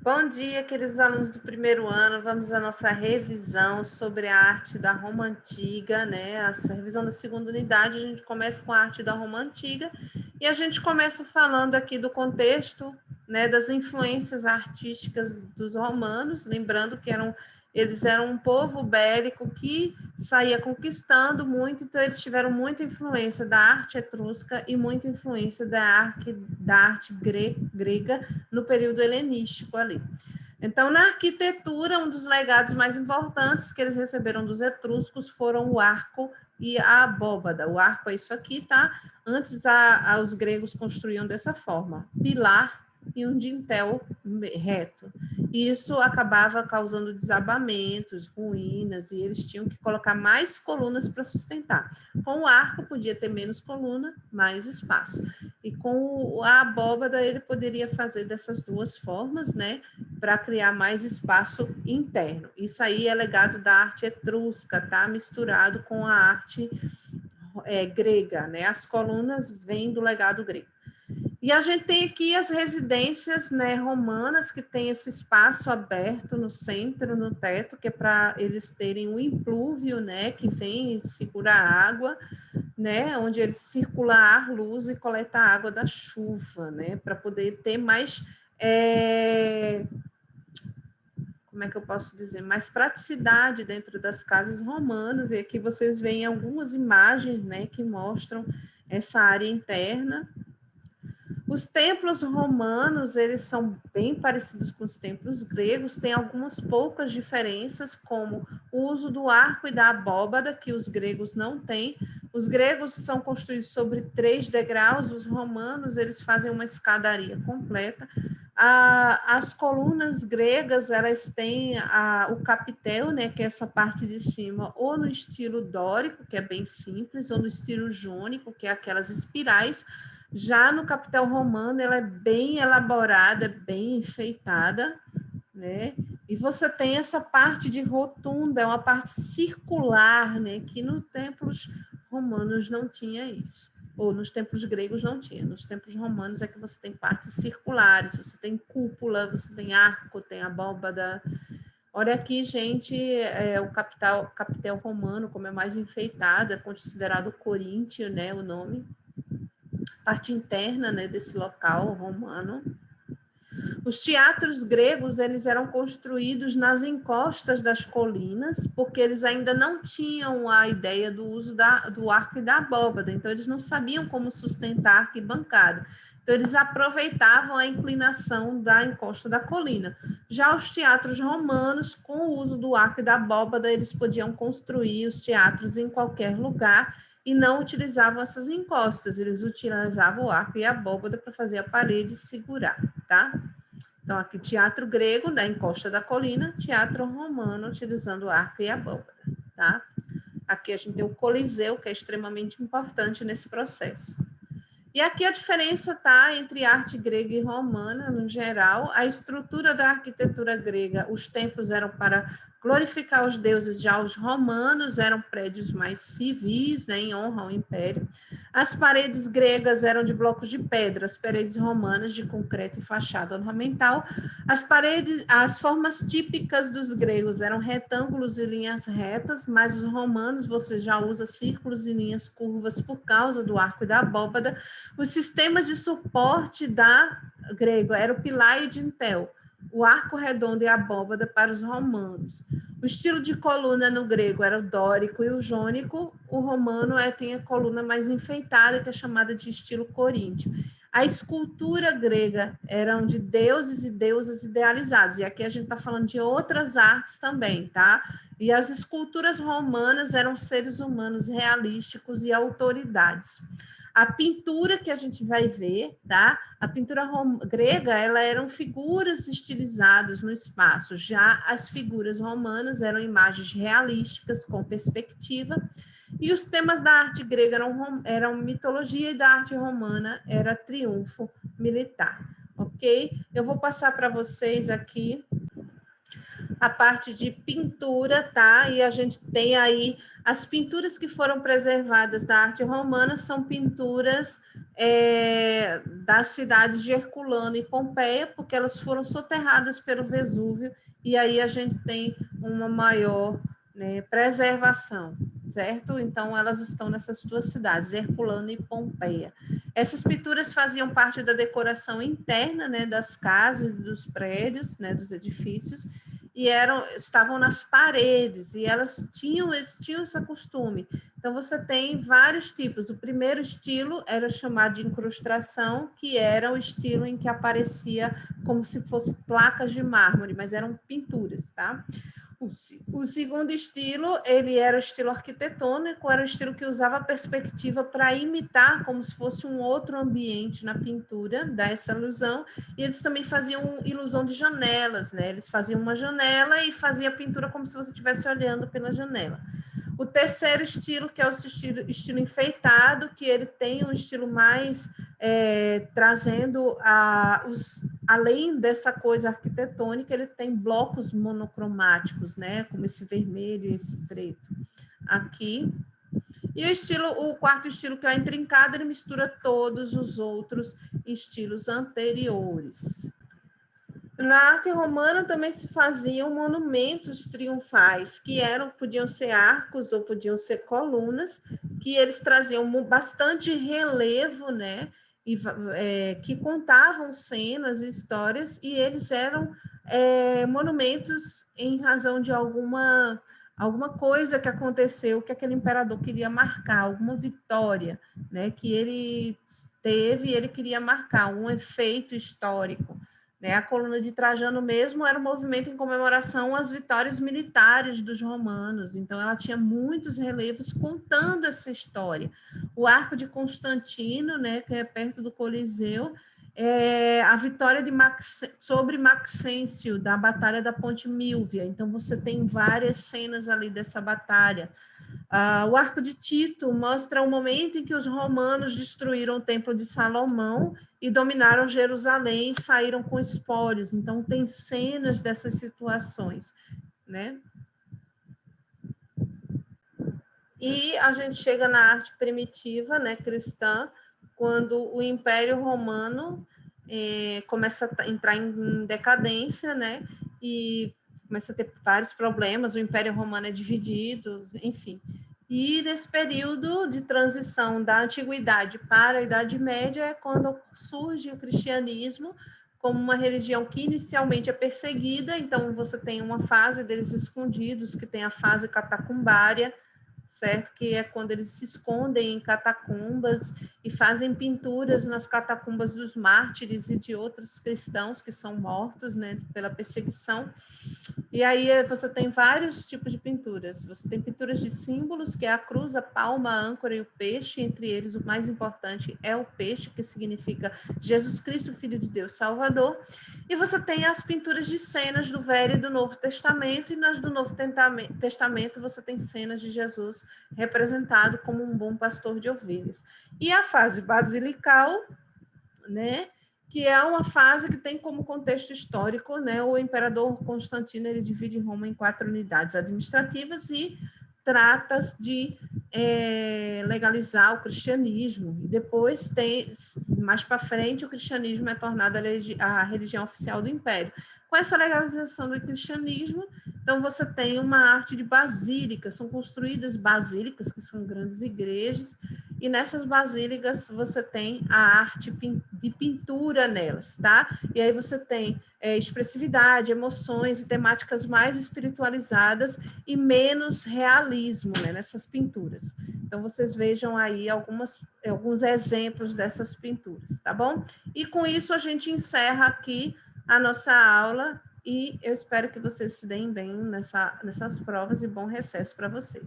Bom dia, queridos alunos do primeiro ano. Vamos à nossa revisão sobre a arte da Roma Antiga, né? A revisão da segunda unidade, a gente começa com a arte da Roma Antiga e a gente começa falando aqui do contexto, né, das influências artísticas dos romanos, lembrando que eles eram um povo bélico que saía conquistando muito, então eles tiveram muita influência da arte etrusca e muita influência da arte grega no período helenístico ali. Então, na arquitetura, um dos legados mais importantes que eles receberam dos etruscos foram o arco e a abóbada. O arco é isso aqui, tá? Antes, os gregos construíam dessa forma: pilar e um dintel reto. E isso acabava causando desabamentos, ruínas, e eles tinham que colocar mais colunas para sustentar. Com o arco, podia ter menos coluna, mais espaço. E com a abóbada, ele poderia fazer dessas duas formas, né, para criar mais espaço interno. Isso aí é legado da arte etrusca, tá? Misturado com a arte grega, né? As colunas vêm do legado grego. E a gente tem aqui as residências, né, romanas, que tem esse espaço aberto no centro, no teto, que é para eles terem um implúvio, né, que vem e segura a água, né, onde eles circulam ar, luz e coleta a água da chuva, né, para poder ter mais, como é que eu posso dizer, mais praticidade dentro das casas romanas. E aqui vocês veem algumas imagens, né, que mostram essa área interna. Os templos romanos, eles são bem parecidos com os templos gregos, tem algumas poucas diferenças, como o uso do arco e da abóbada, que os gregos não têm. Os gregos são construídos sobre 3 degraus, os romanos, eles fazem uma escadaria completa. As colunas gregas, elas têm o capitel, né, que é essa parte de cima, ou no estilo dórico, que é bem simples, ou no estilo jônico, que é aquelas espirais. Já no capitel romano, ela é bem elaborada, bem enfeitada, né? E você tem essa parte de rotunda, é uma parte circular, né? Que nos templos romanos não tinha isso. Ou nos templos gregos não tinha. Nos templos romanos é que você tem partes circulares, você tem cúpula, você tem arco, tem abóbada. Olha aqui, gente, o capitel romano, como é mais enfeitado, é considerado coríntio, né? O nome. Parte interna, né, desse local romano. Os teatros gregos, eles eram construídos nas encostas das colinas, porque eles ainda não tinham a ideia do uso do arco e da abóbada, então eles não sabiam como sustentar a arquibancada. Então, eles aproveitavam a inclinação da encosta da colina. Já os teatros romanos, com o uso do arco e da abóbada, eles podiam construir os teatros em qualquer lugar e não utilizavam essas encostas, eles utilizavam o arco e a abóbada para fazer a parede segurar, tá? Então, aqui, teatro grego, da encosta da colina, teatro romano, utilizando o arco e a abóbada, tá? Aqui a gente tem o Coliseu, que é extremamente importante nesse processo. E aqui a diferença está entre arte grega e romana, no geral. A estrutura da arquitetura grega, os templos eram para glorificar os deuses, já os romanos eram prédios mais civis, né, em honra ao império. As paredes gregas eram de blocos de pedra, as paredes romanas de concreto e fachada ornamental. As formas típicas dos gregos eram retângulos e linhas retas, mas os romanos você já usa círculos e linhas curvas por causa do arco e da abóbada. Os sistemas de suporte da grego eram o pilar e dintel, o arco redondo e a abóbada para os romanos. O estilo de coluna no grego era o dórico e o jônico, o romano tem a coluna mais enfeitada, que é chamada de estilo coríntio. A escultura grega eram de deuses e deusas idealizados, e aqui a gente está falando de outras artes também, tá? E as esculturas romanas eram seres humanos realísticos e autoridades. A pintura que a gente vai ver, tá? A pintura grega, ela eram figuras estilizadas no espaço. Já as figuras romanas eram imagens realísticas com perspectiva. E os temas da arte grega eram mitologia e da arte romana era triunfo militar, ok? Eu vou passar para vocês aqui a parte de pintura, tá? E a gente tem aí as pinturas que foram preservadas da arte romana, são pinturas das cidades de Herculano e Pompeia, porque elas foram soterradas pelo Vesúvio, e aí a gente tem uma maior, né, preservação, certo? Então, elas estão nessas duas cidades, Herculano e Pompeia. Essas pinturas faziam parte da decoração interna, né, das casas, dos prédios, né, dos edifícios, e estavam nas paredes, e elas tinham esse costume. Então, você tem vários tipos. O primeiro estilo era chamado de incrustação, que era o estilo em que aparecia como se fosse placas de mármore, mas eram pinturas, tá? O segundo estilo, ele era o estilo arquitetônico, era o estilo que usava a perspectiva para imitar como se fosse um outro ambiente na pintura, dar essa ilusão, e eles também faziam ilusão de janelas, né? Eles faziam uma janela e faziam a pintura como se você estivesse olhando pela janela. O terceiro estilo, que é o estilo enfeitado, que ele tem um estilo mais trazendo além dessa coisa arquitetônica, ele tem blocos monocromáticos, né? Como esse vermelho e esse preto aqui. E o quarto estilo, que é o intrincado, ele mistura todos os outros estilos anteriores. Na arte romana também se faziam monumentos triunfais, que podiam ser arcos ou podiam ser colunas, que eles traziam bastante relevo, né? Que contavam cenas e histórias, e eles eram monumentos em razão de alguma coisa que aconteceu, que aquele imperador queria marcar, alguma vitória, né? Que ele teve e ele queria marcar, um efeito histórico. A coluna de Trajano mesmo era um movimento em comemoração às vitórias militares dos romanos, então ela tinha muitos relevos contando essa história. O Arco de Constantino, né, que é perto do Coliseu, a vitória sobre Maxêncio, da Batalha da Ponte Milvia, então você tem várias cenas ali dessa batalha. O Arco de Tito mostra o momento em que os romanos destruíram o Templo de Salomão e dominaram Jerusalém e saíram com espólios. Então, tem cenas dessas situações, né? E a gente chega na arte primitiva, né, cristã, quando o Império Romano começa a entrar em decadência, né? E começa a ter vários problemas, o Império Romano é dividido, enfim. E nesse período de transição da Antiguidade para a Idade Média é quando surge o cristianismo como uma religião que inicialmente é perseguida, então você tem uma fase deles escondidos, que tem a fase catacumbária, certo? Que é quando eles se escondem em catacumbas e fazem pinturas nas catacumbas dos mártires e de outros cristãos que são mortos, né, pela perseguição. E aí você tem vários tipos de pinturas. Você tem pinturas de símbolos, que é a cruz, a palma, a âncora e o peixe. Entre eles, o mais importante é o peixe, que significa Jesus Cristo, Filho de Deus, Salvador. E você tem as pinturas de cenas do Velho e do Novo Testamento, e nas do Novo Testamento você tem cenas de Jesus representado como um bom pastor de ovelhas. E a fase basilical, né, que é uma fase que tem como contexto histórico, né, o imperador Constantino, ele divide Roma em 4 unidades administrativas e trata de legalizar o cristianismo. E depois tem, mais para frente, o cristianismo é tornado a religião oficial do império. Com essa legalização do cristianismo, então você tem uma arte de basílicas, são construídas basílicas, que são grandes igrejas, e nessas basílicas você tem a arte de pintura nelas, tá? E aí você tem expressividade, emoções e temáticas mais espiritualizadas e menos realismo, né, nessas pinturas. Então, vocês vejam aí alguns exemplos dessas pinturas, tá bom? E com isso a gente encerra aqui a nossa aula e eu espero que vocês se deem bem nessas provas e bom recesso para vocês.